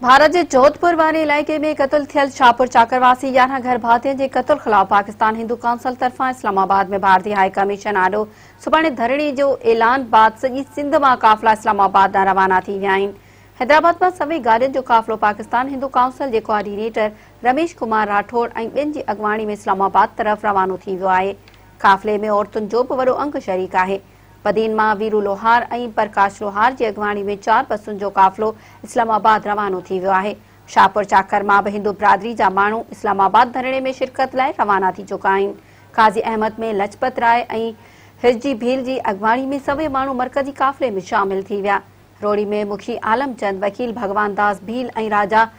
भारत के जोधपुर वाले इलाके में कत्ल थियल शाहपुर चाकरवासी 11 घर भातियुनि जे कत्ल ख़िलाफ़ पाकिस्तान हिंदू काउंसिल तरफ़ां इस्लामाबाद में भारतीय हाई कमीशन आॾो सुभाणे धरणे जो ऐलान बाद सॼी सिंध मां काफ़िला इस्लामाबाद ॾांहुं रवाना थी विया आहिनि। हैदराबाद मां सभई गाॾियुनि जो काफ़िलो पाकिस्तान हिंदू काउंसिल जे कोऑर्डिनेटर रमेश कुमार राठौड़ ऐं ॿियनि जी अॻवाणी में इस्लामाबाद तरफ़ रवानो थी वियो आहे। काफ़िले में औरतुनि जो बि वॾो अंग शरीक आहे। बदीन मां वीरू लोहार ऐं प्रकाश लोहार जी अॻवाणी में 4 बसुनि जो काफ़िलो इस्लामाबाद रवानो थी वियो आहे। शाहपुर चाकर मां बि हिंदू बिरादरी जा माण्हू इस्लामाबाद धरणे में शिरकत लाइ रवाना थी चुका आहिनि। काज़ी अहमद में लजपत राय ऐं हिरजी भील जी अॻवाणी में सभई माण्हू मरकज़ी काफ़िले में शामिल थी विया। रोड़ी में मुखी आलमचंद, वकील भगवान दास भील ऐं राजा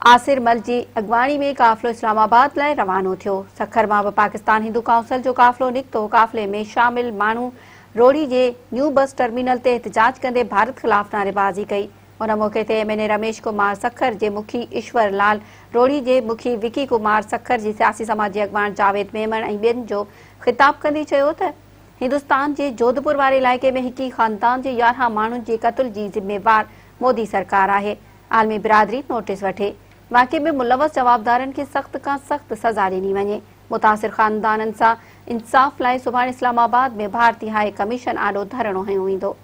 आसिर मल जी अॻवाणी में काफ़िलो इस्लामाबाद लाइ रवानो थियो। सखर मां बि पाकिस्तान हिंदू काउंसिल जो काफ़िलो निकितो। काफ़िले में शामिल माण्हू रोड़ी जे न्यू बस टर्मिनल ते एहतजाज कंदे भारत ख़िलाफ़ नारेबाज़ी कई। उन मौक़े ते एमएनए रमेश कुमार सखर जे मुखी ईश्वर लाल, रोड़ी जे मुखी विकी कुमार, सखर जी सियासी समाजी अॻवान जावेद मेमन ऐं ॿियनि जो ख़िताब कंदे चयो त हिंदुस्तान जे जोधपुर वारे इलाइक़े में हिक ई ख़ानदान जे 11 माण्हुनि जे क़त्ल जी ज़िम्मेवार मोदी सरकार आहे। आलमी बिरादरी नोटिस वठे। वाक़े में मुलवस जवाबदारनि खे सख़्त खां सख़्त सज़ा ॾिनी वञे। मुतासिर ख़ानदाननि सां इंसाफ़ लाइ सुभाणे इस्लामाबाद में भारतीय हाई कमीशन आॾो धरणो हंयो वेंदो।